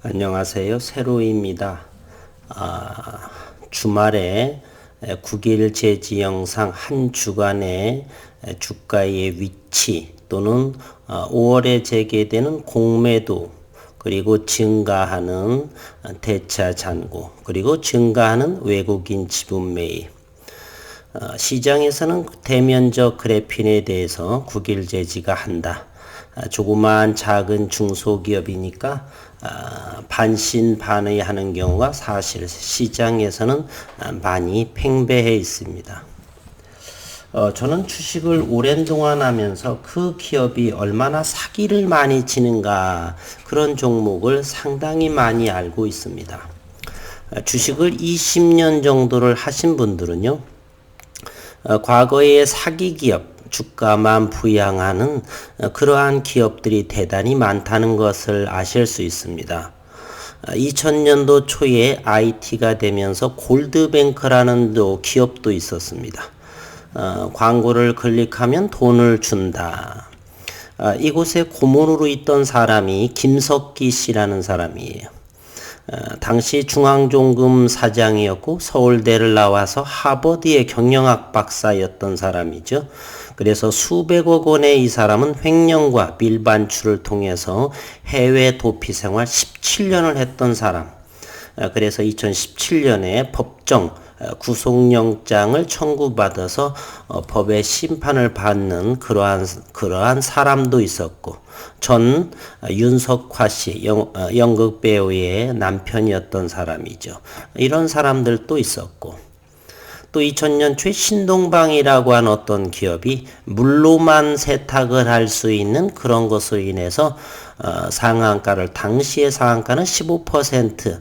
안녕하세요. 세로입니다. 주말에 국일 제지 영상 한 주간의 주가의 위치 또는 5월에 재개되는 공매도 그리고 증가하는 대차 잔고 그리고 증가하는 외국인 지분 매입 시장에서는 대면적 그래핀에 대해서 국일 제지가 한다. 조그마한 작은 중소기업이니까 반신반의하는 경우가 사실 시장에서는 많이 팽배해 있습니다. 저는 주식을 오랜 동안 하면서 그 기업이 얼마나 사기를 많이 치는가 그런 종목을 상당히 많이 알고 있습니다. 주식을 20년 정도를 하신 분들은요, 과거의 사기 기업 주가만 부양하는 그러한 기업들이 대단히 많다는 것을 아실 수 있습니다. 2000년도 초에 IT가 되면서 골드뱅크라는 기업도 있었습니다. 광고를 클릭하면 돈을 준다. 이곳에 고문으로 있던 사람이 김석기 씨라는 사람이에요. 당시 중앙종금 사장이었고 서울대를 나와서 하버드의 경영학 박사였던 사람이죠. 그래서 수백억 원의 이 사람은 횡령과 밀반출을 통해서 해외 도피 생활 17년을 했던 사람. 그래서 2017년에 법정 구속영장을 청구받아서 법의 심판을 받는 그러한 사람도 있었고, 전 윤석화 씨 연극 배우의 남편이었던 사람이죠. 이런 사람들도 있었고, 또 2000년 초에 신동방이라고 한 어떤 기업이 물로만 세탁을 할 수 있는 그런 것으로 인해서 상한가를, 당시의 상한가는 15%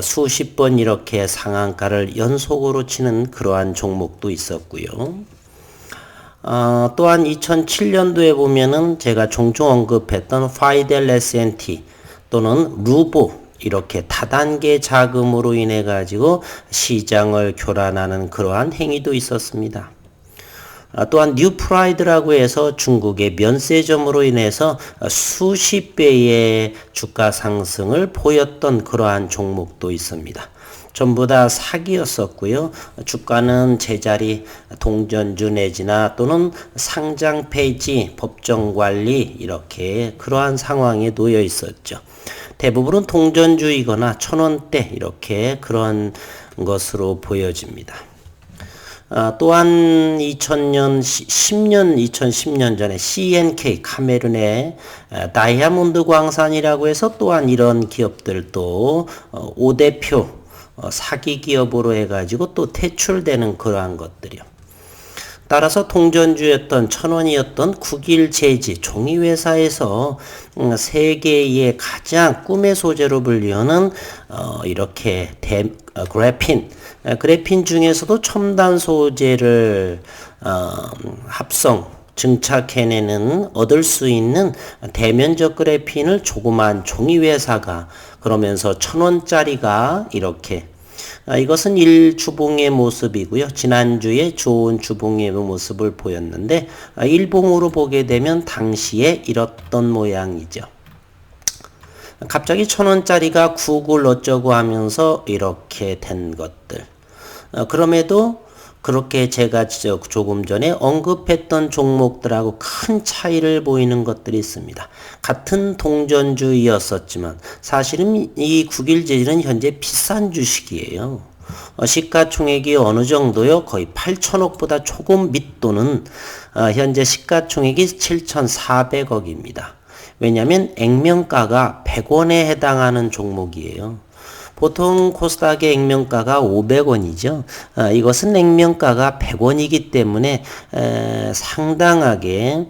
수십 번 이렇게 상한가를 연속으로 치는 그러한 종목도 있었고요. 또한 2007년도에 보면은 제가 종종 언급했던 파이델 S&T 또는 루보 이렇게 다단계 자금으로 인해 가지고 시장을 교란하는 그러한 행위도 있었습니다. 또한 뉴프라이드라고 해서 중국의 면세점으로 인해서 수십 배의 주가 상승을 보였던 그러한 종목도 있습니다. 전부 다 사기였었고요. 주가는 제자리 동전주 내지나 또는 상장 폐지, 법정 관리 이렇게 그러한 상황에 놓여 있었죠. 대부분은 동전주이거나 1000원대 이렇게 그런 것으로 보여집니다. 또한 2010년 전에 CNK 카메룬의 다이아몬드 광산이라고 해서 또한 이런 기업들도 5대표 사기 기업으로 해가지고 또 퇴출되는 그러한 것들이요. 따라서 동전주였던 1000원이었던 국일 제지 종이회사에서 세계의 가장 꿈의 소재로 불리는 이렇게 그래핀 중에서도 첨단 소재를 합성 증착해내는 얻을 수 있는 대면적 그래핀을 조그만 종이회사가 그러면서 1000원짜리가 이렇게 이것은 일주봉의 모습이고요. 지난주에 좋은 주봉의 모습을 보였는데 일봉으로 보게 되면 당시에 이렇던 모양이죠. 갑자기 1000원짜리가 구글 어쩌고 하면서 이렇게 된 것들. 그럼에도 그렇게 제가 조금 전에 언급했던 종목들하고 큰 차이를 보이는 것들이 있습니다. 같은 동전주였었지만 사실은 이 국일제지는 현재 비싼 주식이에요. 시가총액이 어느 정도요? 거의 8천억보다 조금 밑도는 현재 시가총액이 7,400억입니다. 왜냐하면 액면가가 100원에 해당하는 종목이에요. 보통 코스닥의 액면가가 500원이죠. 이것은 액면가가 100원이기 때문에 상당하게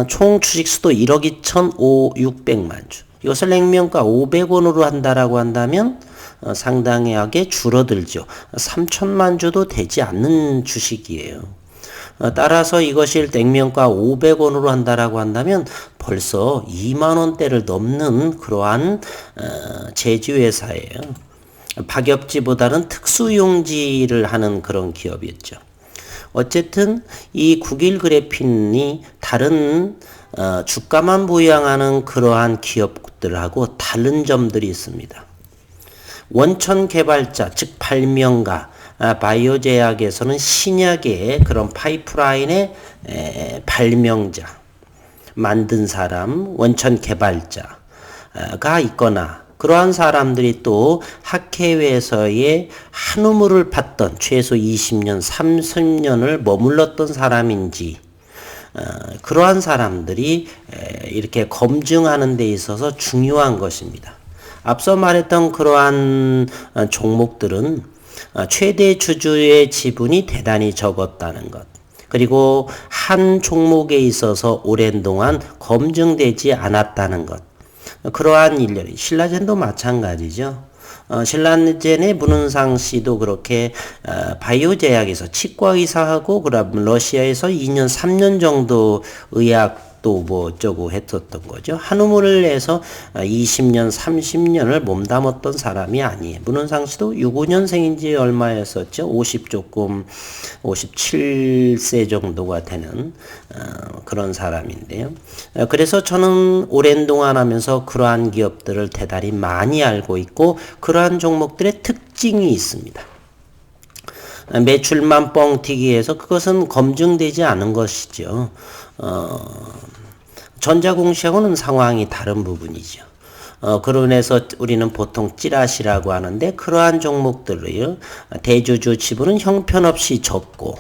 총 주식수도 1억 2,600만 주. 이것을 액면가 500원으로 한다라고 한다면 상당하게 줄어들죠. 3천만 주도 되지 않는 주식이에요. 따라서 이것이 액면가 500원으로 한다라고 한다면 벌써 2만 원대를 넘는 그러한 제지회사예요. 박엽지보다는 특수용지를 하는 그런 기업이었죠. 어쨌든 이 국일 그래핀이 다른 주가만 부양하는 그러한 기업들하고 다른 점들이 있습니다. 원천 개발자, 즉 발명가, 바이오 제약에서는 신약의 그런 파이프라인의 발명자, 만든 사람, 원천 개발자가 있거나 그러한 사람들이 또 학회에서의 한우물을 팠던 최소 20년, 30년을 머물렀던 사람인지 그러한 사람들이 이렇게 검증하는 데 있어서 중요한 것입니다. 앞서 말했던 그러한 종목들은 최대 주주의 지분이 대단히 적었다는 것. 그리고 한 종목에 있어서 오랜 동안 검증되지 않았다는 것. 그러한 일련이 신라젠도 마찬가지죠. 신라젠의 문은상 씨도 그렇게 바이오 제약에서 치과 의사하고 그럼 러시아에서 2년 3년 정도 의학도 뭐 어쩌고 했었던 거죠. 한우물을 내서 20년 30년을 몸담았던 사람이 아니에요. 문은상 씨도 65년생인지 얼마였었죠? 57세 정도가 되는 그런 사람인데요. 그래서 저는 오랜 동안 하면서 그러한 기업들을 대단히 많이 알고 있고 그러한 종목들의 특징이 있습니다. 매출만 뻥튀기해서 그것은 검증되지 않은 것이죠. 전자공시하고는 상황이 다른 부분이죠. 그러면서 우리는 보통 찌라시라고 하는데 그러한 종목들을 대주주 지분은 형편없이 적고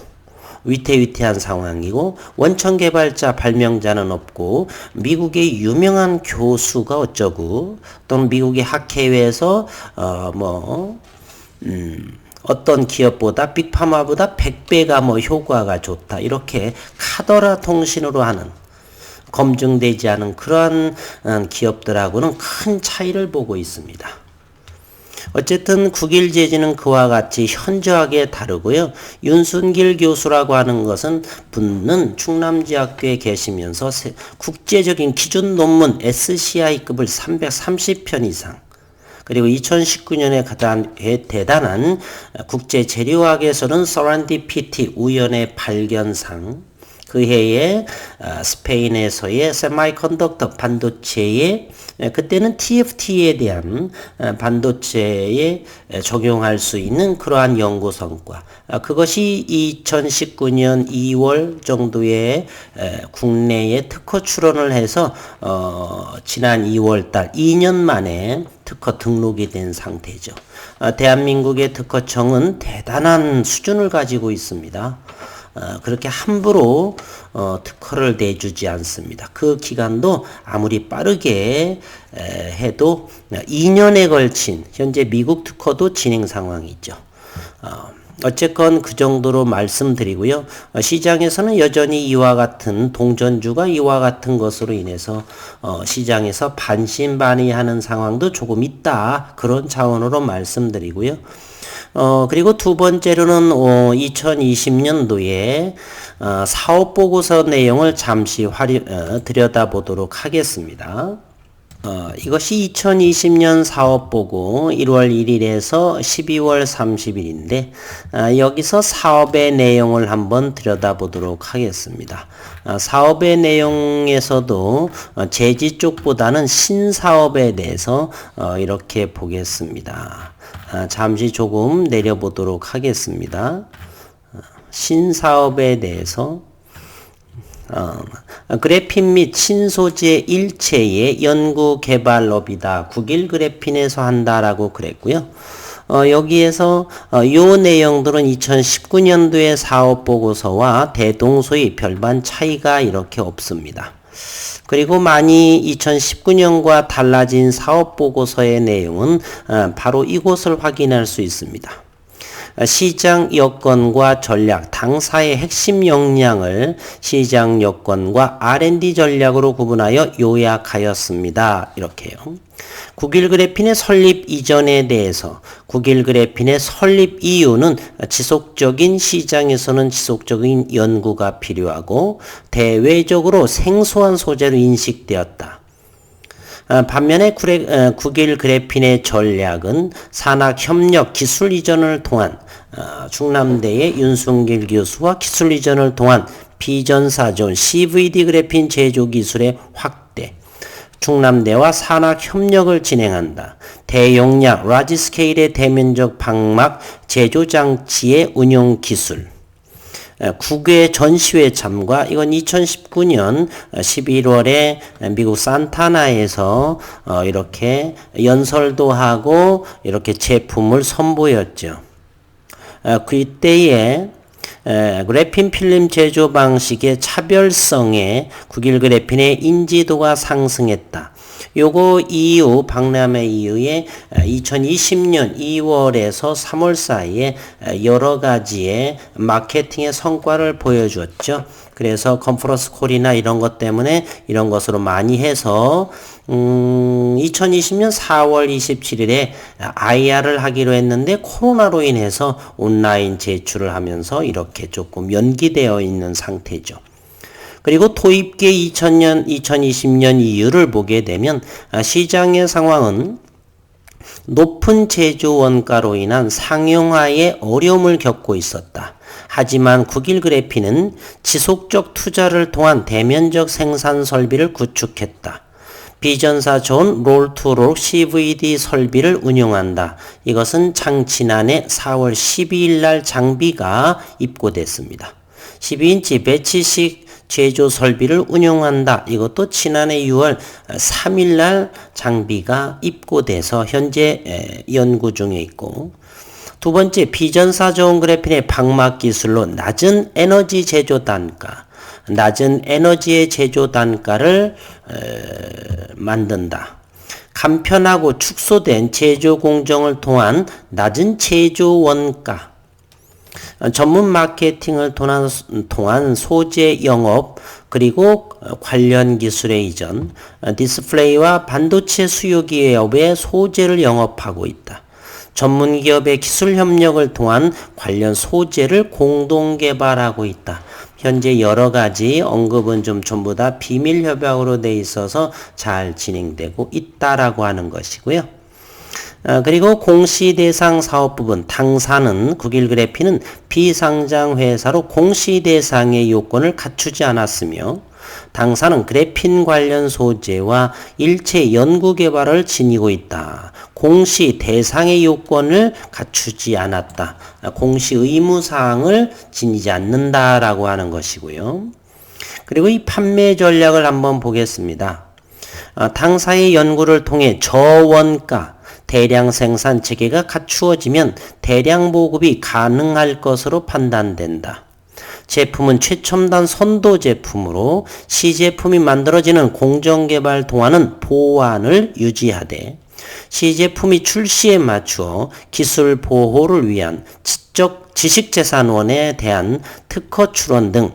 위태위태한 상황이고 원천 개발자 발명자는 없고 미국의 유명한 교수가 어쩌고 또는 미국의 학회에서 어떤 기업보다 빅파마보다 100배가 뭐 효과가 좋다 이렇게 카더라 통신으로 하는 검증되지 않은 그러한 기업들하고는 큰 차이를 보고 있습니다. 어쨌든 국일제지는 그와 같이 현저하게 다르고요. 윤순길 교수라고 하는 것은 분은 충남지학교에 계시면서 국제적인 기준 논문 SCI급을 330편 이상 그리고 2019년에 가장 대단한 국제재료학에서는 서렌디피티 우연의 발견상 그 해에 스페인에서의 세마이컨덕터 반도체에 그때는 TFT에 대한 반도체에 적용할 수 있는 그러한 연구 성과 그것이 2019년 2월 정도에 국내에 특허 출원을 해서 지난 2월달 2년 만에 특허 등록이 된 상태죠. 대한민국의 특허청은 대단한 수준을 가지고 있습니다. 그렇게 함부로 특허를 내주지 않습니다. 그 기간도 아무리 빠르게 해도 2년에 걸친 현재 미국 특허도 진행 상황이죠. 어쨌건 그 정도로 말씀드리고요. 시장에서는 여전히 이와 같은 동전주가 이와 같은 것으로 인해서 시장에서 반신반의하는 상황도 조금 있다. 그런 차원으로 말씀드리고요. 그리고 두 번째로는 2020년도에 사업보고서 내용을 잠시 들여다보도록 하겠습니다. 이것이 2020년 사업보고 1월 1일에서 12월 30일인데 여기서 사업의 내용을 한번 들여다보도록 하겠습니다. 사업의 내용에서도 제지 쪽보다는 신사업에 대해서 이렇게 보겠습니다. 잠시 조금 내려보도록 하겠습니다. 신사업에 대해서 그래핀 및 신소재 일체의 연구개발업이다. 국일 그래핀에서 한다라고 그랬고요. 여기에서 요 내용들은 2019년도의 사업보고서와 대동소이 별반 차이가 이렇게 없습니다. 그리고 많이 2019년과 달라진 사업보고서의 내용은 바로 이곳을 확인할 수 있습니다. 시장 여건과 전략, 당사의 핵심 역량을 시장 여건과 R&D 전략으로 구분하여 요약하였습니다. 이렇게요. 국일그래핀의 설립 이전에 대해서 국일그래핀의 설립 이유는 지속적인 시장에서는 지속적인 연구가 필요하고 대외적으로 생소한 소재로 인식되었다. 반면에 국일그래핀의 전략은 산학협력 기술 이전을 통한 충남대의 윤순길 교수와 기술 이전을 통한 비전사존 CVD 그래핀 제조 기술의 확대, 충남대와 산학 협력을 진행한다. 대용량 라지 스케일의 대면적 방막 제조 장치의 운용 기술. 국외 전시회 참가. 이건 2019년 11월에 미국 산타나에서 이렇게 연설도 하고 이렇게 제품을 선보였죠. 그때에 그래핀 필름 제조 방식의 차별성에 국일 그래핀의 인지도가 상승했다. 요거 이후 박람회 이후에 2020년 2월에서 3월 사이에 여러 가지의 마케팅의 성과를 보여주었죠. 그래서 컨퍼런스 콜이나 이런 것 때문에 이런 것으로 많이 해서 2020년 4월 27일에 IR을 하기로 했는데 코로나로 인해서 온라인 제출을 하면서 이렇게 조금 연기되어 있는 상태죠. 그리고 도입계 2020년 이유를 보게 되면 시장의 상황은 높은 제조 원가로 인한 상용화에 어려움을 겪고 있었다. 하지만 국일 그래핀은 지속적 투자를 통한 대면적 생산 설비를 구축했다. 비전사 존 롤투롤 CVD 설비를 운용한다. 이것은 지난해 4월 12일 날 장비가 입고됐습니다. 12인치 배치식 제조 설비를 운용한다. 이것도 지난해 6월 3일 날 장비가 입고돼서 현재 연구 중에 있고, 두 번째, 비전사 존 그래핀의 방막 기술로 낮은 에너지 제조 단가, 낮은 에너지의 제조 단가를 만든다. 간편하고 축소된 제조 공정을 통한 낮은 제조 원가, 전문 마케팅을 통한 소재 영업, 그리고 관련 기술의 이전, 디스플레이와 반도체 수요 기업의 소재를 영업하고 있다. 전문 기업의 기술 협력을 통한 관련 소재를 공동 개발하고 있다. 현재 여러 가지 언급은 좀 전부 다 비밀 협약으로 돼 있어서 잘 진행되고 있다라고 하는 것이고요. 그리고 공시 대상 사업 부분, 당사는 국일 그래핀은 비상장 회사로 공시 대상의 요건을 갖추지 않았으며, 당사는 그래핀 관련 소재와 일체 연구 개발을 지니고 있다. 공시 대상의 요건을 갖추지 않았다. 공시 의무 사항을 지니지 않는다라고 하는 것이고요. 그리고 이 판매 전략을 한번 보겠습니다. 당사의 연구를 통해 저원가 대량 생산 체계가 갖추어지면 대량 보급이 가능할 것으로 판단된다. 제품은 최첨단 선도 제품으로 시제품이 만들어지는 공정개발 동안은 보완을 유지하되, 시제품이 출시에 맞추어 기술 보호를 위한 지식재산원에 대한 특허 출원 등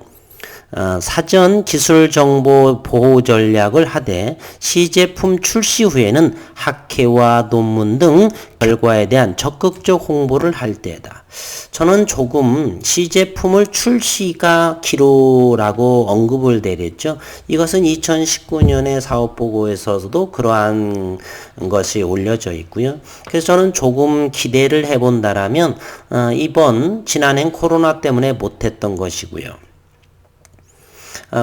사전 기술 정보 보호 전략을 하되, 시제품 출시 후에는 학회와 논문 등 결과에 대한 적극적 홍보를 할 때다. 저는 조금 시제품을 출시가 기로라고 언급을 내렸죠. 이것은 2019년의 사업보고에서도 그러한 것이 올려져 있고요. 그래서 저는 조금 기대를 해본다라면 지난해 코로나 때문에 못했던 것이고요.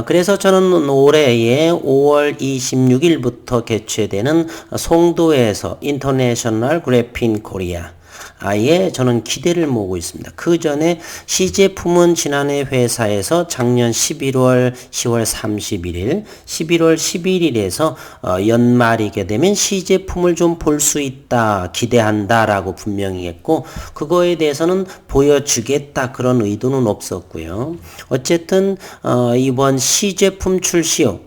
그래서 저는 올해의 5월 26일부터 개최되는 송도에서 인터내셔널 그래핀 코리아 아예 저는 기대를 모으고 있습니다. 그 전에 시제품은 지난해 회사에서 작년 11월 10월 31일, 11월 11일에서 연말이게 되면 시제품을 좀 볼 수 있다, 기대한다라고 분명히 했고, 그거에 대해서는 보여주겠다 그런 의도는 없었고요. 어쨌든 이번 시제품 출시로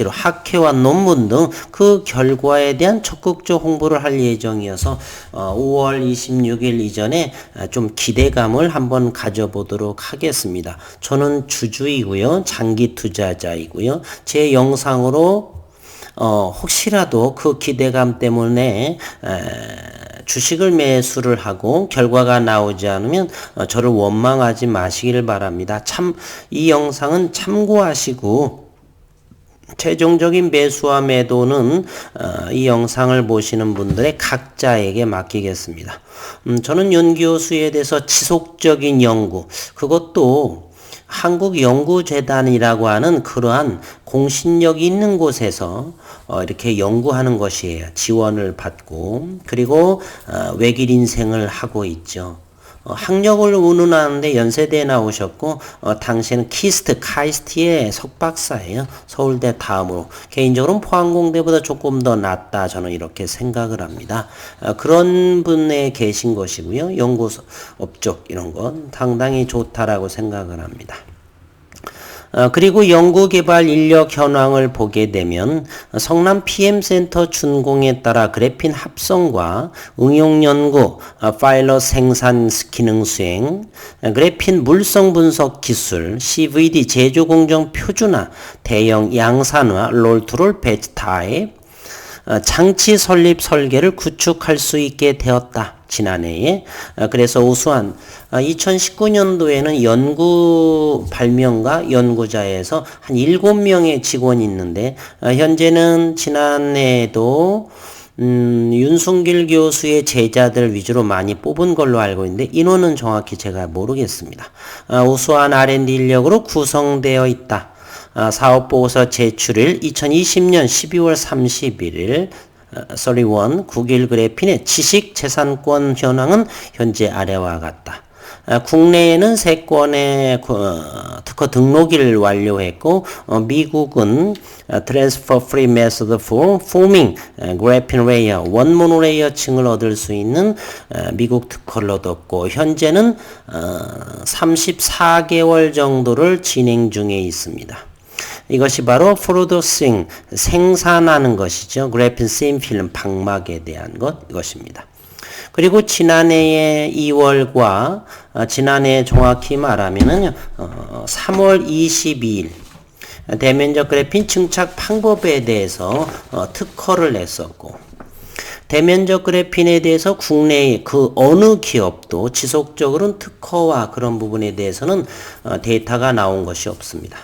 학회와 논문 등 그 결과에 대한 적극적 홍보를 할 예정이어서 5월 26일 이전에 좀 기대감을 한번 가져보도록 하겠습니다. 저는 주주이고요. 장기 투자자이고요. 제 영상으로 혹시라도 그 기대감 때문에 주식을 매수를 하고 결과가 나오지 않으면 저를 원망하지 마시길 바랍니다. 이 영상은 참고하시고 최종적인 매수와 매도는 이 영상을 보시는 분들의 각자에게 맡기겠습니다. 저는 윤 교수에 대해서 지속적인 연구, 그것도 한국연구재단이라고 하는 그러한 공신력이 있는 곳에서 이렇게 연구하는 것이에요. 지원을 받고 그리고 외길 인생을 하고 있죠. 학력을 운운하는데 연세대에 나오셨고 당시에는 카이스트의 석박사예요. 서울대 다음으로. 개인적으로는 포항공대보다 조금 더 낫다 저는 이렇게 생각을 합니다. 그런 분에 계신 것이고요. 연구 업적 이런 건 상당히 좋다라고 생각을 합니다. 그리고 연구개발 인력 현황을 보게 되면 성남 PM센터 준공에 따라 그래핀 합성과 응용연구, 파일럿 생산 기능 수행, 그래핀 물성 분석 기술, CVD 제조공정 표준화, 대형 양산화, 롤투롤 배치 타입, 장치 설립 설계를 구축할 수 있게 되었다. 지난해에. 그래서 우수한 2019년도에는 연구 발명가 연구자에서 한 7명의 직원이 있는데 현재는 지난해에도 윤순길 교수의 제자들 위주로 많이 뽑은 걸로 알고 있는데 인원은 정확히 제가 모르겠습니다. 우수한 R&D 인력으로 구성되어 있다. 사업보고서 제출일 2020년 12월 31일 31 국일 그래핀의 지식재산권 현황은 현재 아래와 같다. 국내에는 3건의 특허 등록일 완료했고 미국은 Transfer Free Method for Forming Graphene Layer 원모노레이어층을 얻을 수 있는 미국 특허를 얻었고 현재는 34개월 정도를 진행 중에 있습니다. 이것이 바로 프로듀싱 생산하는 것이죠. 그래핀 씬필름 방막에 대한 이것입니다. 그리고 지난해의 2월과 지난해 정확히 말하면은 3월 22일 대면적 그래핀 증착 방법에 대해서 특허를 냈었고 대면적 그래핀에 대해서 국내의 그 어느 기업도 지속적으로 특허와 그런 부분에 대해서는 데이터가 나온 것이 없습니다.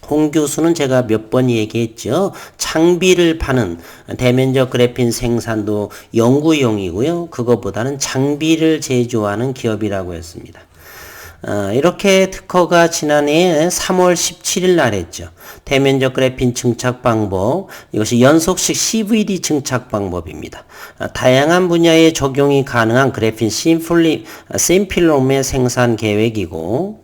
홍 교수는 제가 몇 번 얘기했죠. 장비를 파는 대면적 그래핀 생산도 연구용이고요. 그것보다는 장비를 제조하는 기업이라고 했습니다. 이렇게 특허가 지난해 3월 17일 날 했죠. 대면적 그래핀 증착 방법, 이것이 연속식 CVD 증착 방법입니다. 다양한 분야에 적용이 가능한 그래핀 씬필름의 생산 계획이고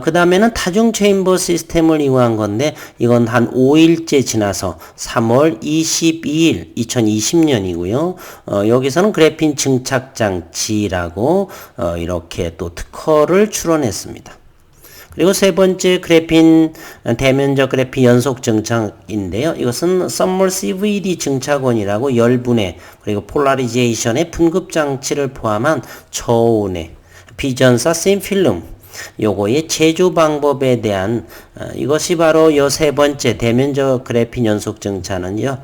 그 다음에는 다중 체인버 시스템을 이용한 건데 이건 한 5일째 지나서 3월 22일 2020년이고요. 여기서는 그래핀 증착 장치라고 이렇게 또 특허를 출원했습니다. 그리고 세 번째 그래핀 대면적 그래핀 연속 증착인데요. 이것은 썸머 CVD 증착원이라고 열분해 그리고 폴라리제이션의 분급 장치를 포함한 저온의 비전사 씬필름 요거의 제조 방법에 대한 이것이 바로 요 세 번째 대면적 그래핀 연속 증착은요.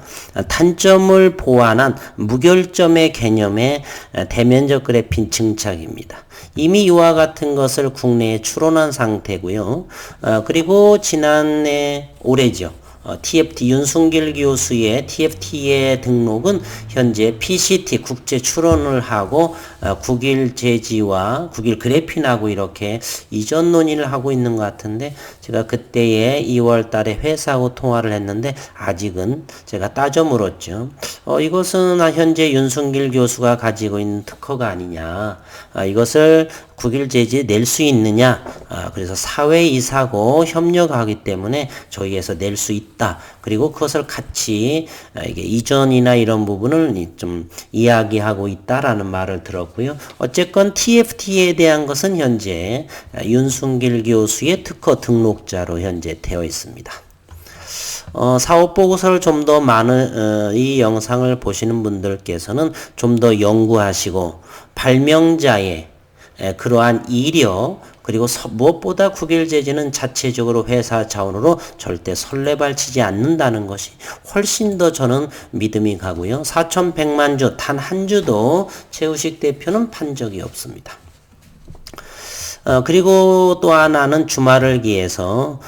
단점을 보완한 무결점의 개념의 대면적 그래핀 증착입니다. 이미 이와 같은 것을 국내에 출원한 상태고요. 그리고 지난해 올해죠. TFT 윤순길 교수의 TFT의 등록은 현재 PCT 국제 출원을 하고 국일 제지와 국일 그래핀하고 이렇게 이전 논의를 하고 있는 것 같은데 제가 그때에 2월 달에 회사하고 통화를 했는데 아직은 제가 따져 물었죠. 이것은 현재 윤순길 교수가 가지고 있는 특허가 아니냐. 이것을 국일 제지에 낼 수 있느냐. 그래서 사회이사고 협력하기 때문에 저희에서 낼 수 있다. 그리고 그것을 같이 이게 이전이나 이런 부분을 좀 이야기하고 있다라는 말을 들었고요. 어쨌건 TFT에 대한 것은 현재 윤순길 교수의 특허 등록자로 현재 되어 있습니다. 사업보고서를 좀 더 많은 이 영상을 보시는 분들께서는 좀 더 연구하시고 발명자의 그러한 이력 그리고 무엇보다 국일 제지는 자체적으로 회사 자원으로 절대 설레발치지 않는다는 것이 훨씬 더 저는 믿음이 가고요. 4,100만 주 단 한 주도 최우식 대표는 판 적이 없습니다. 그리고 또 하나는 주말을 기해서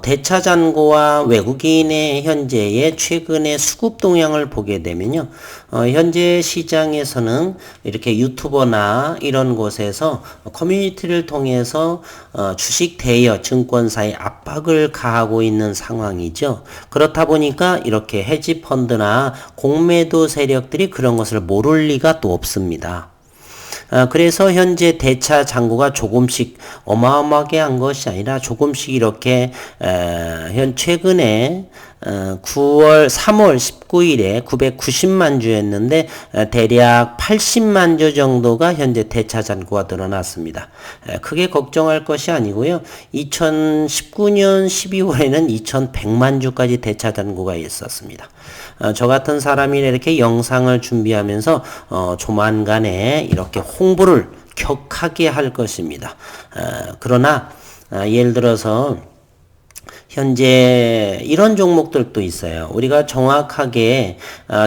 대차잔고와 외국인의 현재의 최근의 수급 동향을 보게 되면요. 현재 시장에서는 이렇게 유튜버나 이런 곳에서 커뮤니티를 통해서 주식 대여 증권사의 압박을 가하고 있는 상황이죠. 그렇다 보니까 이렇게 헤지 펀드나 공매도 세력들이 그런 것을 모를 리가 또 없습니다. 그래서 현재 대차 잔고가 조금씩 어마어마하게 한 것이 아니라 조금씩 이렇게 최근에 3월 19일에 990만 주였는데 대략 80만 주 정도가 현재 대차 잔고가 늘어났습니다. 크게 걱정할 것이 아니고요. 2019년 12월에는 2100만 주까지 대차 잔고가 있었습니다. 저 같은 사람이 이렇게 영상을 준비하면서 조만간에 이렇게 홍보를 격하게 할 것입니다. 그러나 예를 들어서 현재 이런 종목들도 있어요. 우리가 정확하게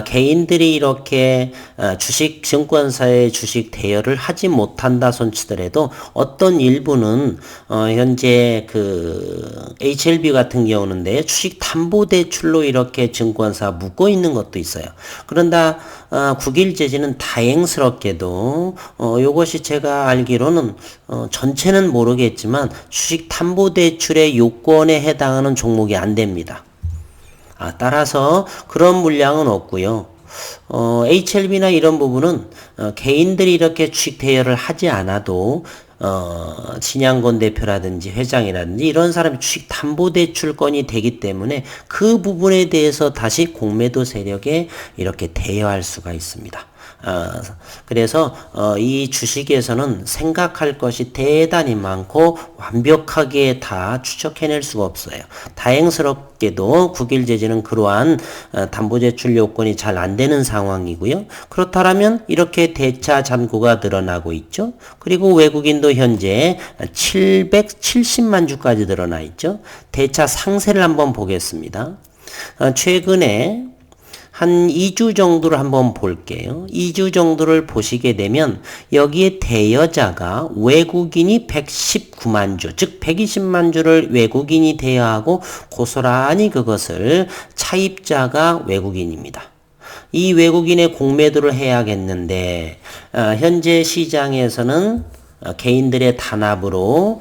개인들이 이렇게 주식 증권사의 주식 대여를 하지 못한다 손치더라도 어떤 일부는 현재 그 HLB 같은 경우는데 주식 담보 대출로 이렇게 증권사 묶어 있는 것도 있어요. 그런다 국일제지는 다행스럽게도 요것이 제가 알기로는 전체는 모르겠지만 주식 담보 대출의 요건에 해당하는 종목이 안 됩니다. 따라서 그런 물량은 없고요. HLB나 이런 부분은 개인들이 이렇게 주식 대여를 하지 않아도 신양건 대표라든지 회장이라든지 이런 사람이 주식 담보대출권이 되기 때문에 그 부분에 대해서 다시 공매도 세력에 이렇게 대여할 수가 있습니다. 그래서 이 주식에서는 생각할 것이 대단히 많고 완벽하게 다 추적해낼 수가 없어요. 다행스럽게도 국일제지는 그러한 담보대출 요건이 잘 안 되는 상황이고요. 그렇다면 이렇게 대차 잔고가 늘어나고 있죠. 그리고 외국인도 현재 770만 주까지 늘어나 있죠. 대차 상세를 한번 보겠습니다. 최근에 한 2주 정도를 한번 볼게요. 2주 정도를 보시게 되면 여기에 대여자가 외국인이 119만 주, 즉 120만 주를 외국인이 대여하고 고스란히 그것을 차입자가 외국인입니다. 이 외국인의 공매도를 해야겠는데 현재 시장에서는 개인들의 단합으로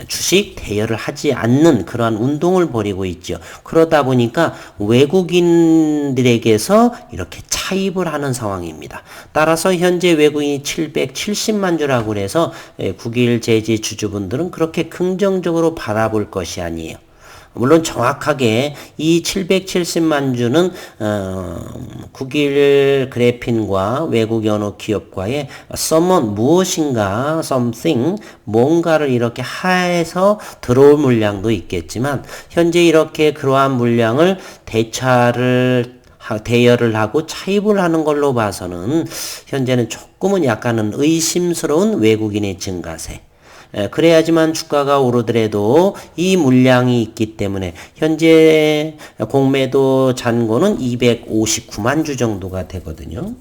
주식 대여를 하지 않는 그러한 운동을 벌이고 있죠. 그러다 보니까 외국인들에게서 이렇게 차입을 하는 상황입니다. 따라서 현재 외국인이 770만 주라고 해서 국일제지 주주분들은 그렇게 긍정적으로 바라볼 것이 아니에요. 물론 정확하게 이 770만 주는 국일 그래핀과 외국 연어 기업과의 무엇인가 something 뭔가를 이렇게 해서 들어올 물량도 있겠지만 현재 이렇게 그러한 물량을 대여를 하고 차입을 하는 걸로 봐서는 현재는 조금은 약간은 의심스러운 외국인의 증가세. 그래야지만 주가가 오르더라도 이 물량이 있기 때문에 현재 공매도 잔고는 259만 주 정도가 되거든요.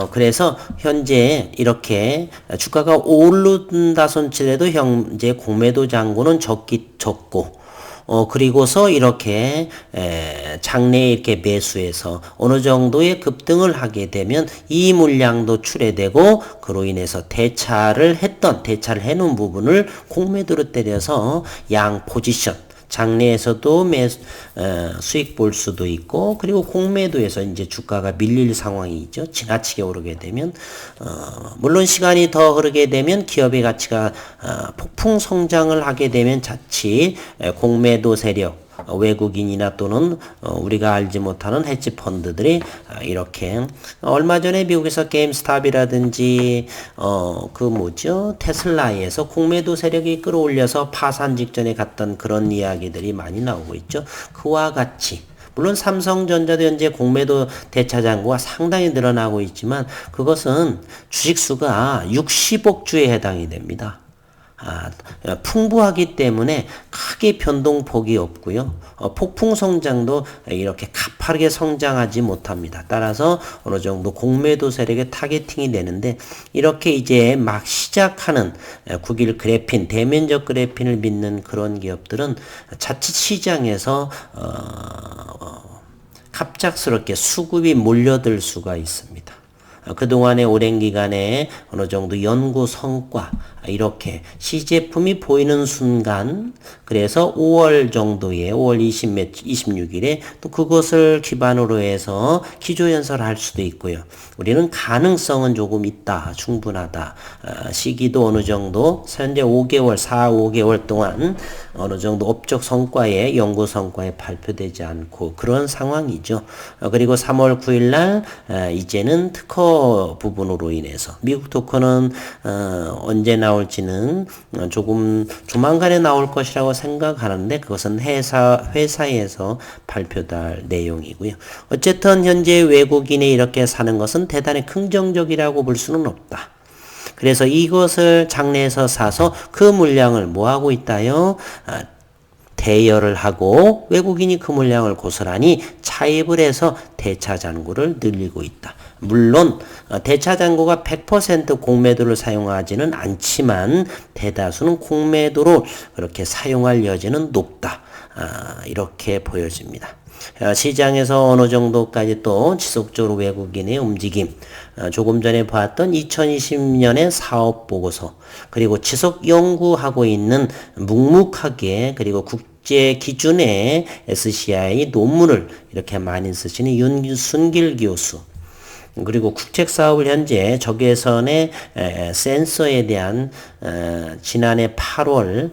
그래서 현재 이렇게 주가가 오른다 손치더라도 현재 공매도 잔고는 적고 그리고서 이렇게 장내에 이렇게 매수해서 어느 정도의 급등을 하게 되면 이 물량도 출회되고 그로 인해서 대차를 해놓은 부분을 공매도로 때려서 양 포지션 장내에서도 수익 볼 수도 있고 그리고 공매도에서 이제 주가가 밀릴 상황이죠. 지나치게 오르게 되면 물론 시간이 더 흐르게 되면 기업의 가치가 폭풍 성장을 하게 되면 자칫 공매도 세력 외국인이나 또는 우리가 알지 못하는 헤지 펀드들이 이렇게 얼마 전에 미국에서 게임스탑이라든지 테슬라에서 공매도 세력이 끌어올려서 파산 직전에 갔던 그런 이야기들이 많이 나오고 있죠. 그와 같이 물론 삼성전자도 현재 공매도 대차 잔고가 상당히 늘어나고 있지만 그것은 주식수가 60억 주에 해당이 됩니다. 풍부하기 때문에 크게 변동폭이 없고요. 폭풍 성장도 이렇게 가파르게 성장하지 못합니다. 따라서 어느 정도 공매도 세력의 타겟팅이 되는데 이렇게 이제 막 시작하는 국일 그래핀, 대면적 그래핀을 믿는 그런 기업들은 자칫 시장에서 갑작스럽게 수급이 몰려들 수가 있습니다. 그동안의 오랜 기간에 어느 정도 연구 성과 이렇게 시제품이 보이는 순간 그래서 5월 정도에 5월 26일에 또 그것을 기반으로 해서 기조연설을 할 수도 있고요. 우리는 가능성은 조금 있다. 충분하다. 시기도 어느 정도 현재 5개월 5개월 동안 어느 정도 업적 성과에 연구 성과에 발표되지 않고 그런 상황이죠. 그리고 3월 9일 날 이제는 특허 부분으로 인해서 미국 특허는 언제 나올지는 조금 조만간에 나올 것이라고 생각하는데 그것은 회사에서 발표될 내용이고요. 어쨌든 현재 외국인이 이렇게 사는 것은 대단히 긍정적이라고 볼 수는 없다. 그래서 이것을 장내에서 사서 그 물량을 뭐 하고 있다요? 대여를 하고 외국인이 그 물량을 고스란히 차입을 해서 대차 잔고를 늘리고 있다. 물론 대차 잔고가 100% 공매도를 사용하지는 않지만 대다수는 공매도로 그렇게 사용할 여지는 높다. 이렇게 보여집니다. 시장에서 어느 정도까지 또 지속적으로 외국인의 움직임, 조금 전에 봤던 2020년의 사업 보고서, 그리고 지속 연구하고 있는 묵묵하게 그리고 국제 기준의 SCI 논문을 이렇게 많이 쓰시는 윤순길 교수, 그리고 국책 사업을 현재 적외선의 센서에 대한 지난해 8월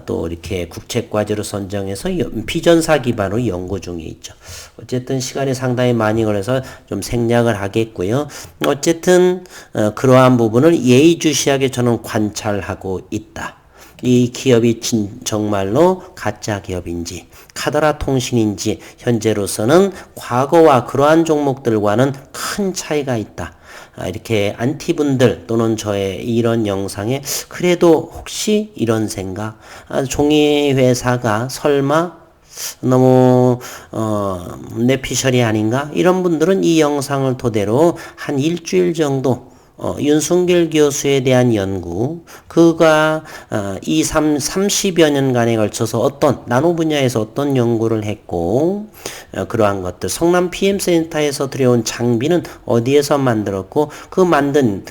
또 이렇게 국책 과제로 선정해서 비전사 기반으로 연구 중에 있죠. 어쨌든 시간이 상당히 많이 걸려서 좀 생략을 하겠고요. 어쨌든 그러한 부분을 예의주시하게 저는 관찰하고 있다. 이 기업이 정말로 가짜 기업인지 카더라 통신인지 현재로서는 과거와 그러한 종목들과는 큰 차이가 있다. 이렇게 안티분들 또는 저의 이런 영상에 그래도 혹시 이런 생각, 종이회사가 설마 너무 내피셜이 아닌가? 이런 분들은 이 영상을 토대로 한 일주일 정도 윤순길 교수에 대한 연구, 그가 30여 년간에 걸쳐서 어떤 나노 분야에서 어떤 연구를 했고 그러한 것들, 성남 PM센터에서 들여온 장비는 어디에서 만들었고 그 만든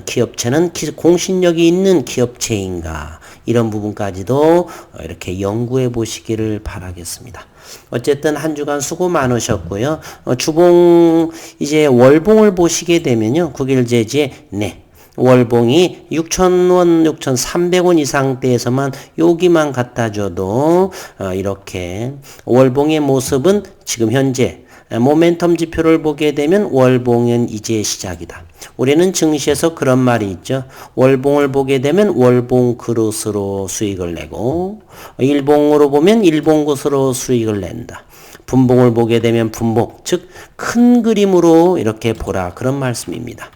기업체는 공신력이 있는 기업체인가, 이런 부분까지도 이렇게 연구해 보시기를 바라겠습니다. 어쨌든 한 주간 수고 많으셨고요. 주봉 이제 월봉을 보시게 되면요. 국일제지에 월봉이 6,000원, 6,300원 이상대에서만 여기만 갖다 줘도 이렇게 월봉의 모습은 지금 현재 모멘텀 지표를 보게 되면 월봉은 이제 시작이다. 우리는 증시에서 그런 말이 있죠. 월봉을 보게 되면 월봉 그릇으로 수익을 내고 일봉으로 보면 일봉 그릇으로 수익을 낸다. 분봉을 보게 되면 분봉, 즉 큰 그림으로 이렇게 보라, 그런 말씀입니다.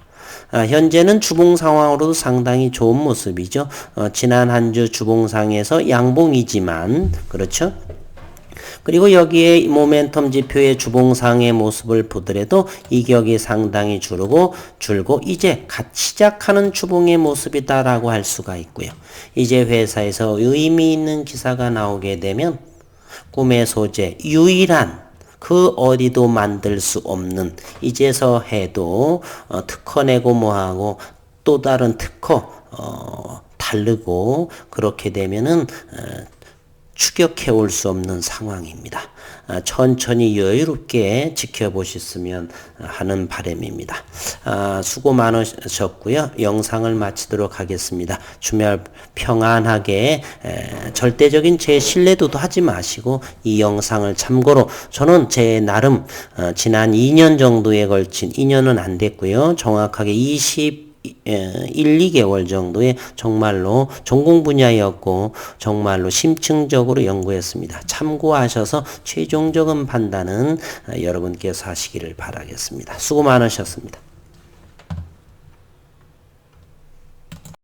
현재는 주봉 상황으로도 상당히 좋은 모습이죠. 지난 한 주 주봉상에서 양봉이지만 그렇죠. 그리고 여기에 모멘텀 지표의 주봉상의 모습을 보더라도 이격이 상당히 줄고 이제 갓 시작하는 주봉의 모습이다라고 할 수가 있고요. 이제 회사에서 의미 있는 기사가 나오게 되면 꿈의 소재, 유일한 그 어디도 만들 수 없는, 이제서 해도 특허 내고 뭐하고 또 다른 특허 다르고 그렇게 되면은 추격해 올 수 없는 상황입니다. 천천히 여유롭게 지켜보셨으면 하는 바람입니다. 수고 많으셨고요. 영상을 마치도록 하겠습니다. 주말 평안하게 절대적인 제 신뢰도도 하지 마시고 이 영상을 참고로, 저는 제 나름 지난 2년 정도에 걸친, 2년은 안 됐고요. 정확하게 1, 2개월 정도의 정말로 전공 분야였고 정말로 심층적으로 연구했습니다. 참고하셔서 최종적인 판단은 여러분께서 하시기를 바라겠습니다. 수고 많으셨습니다.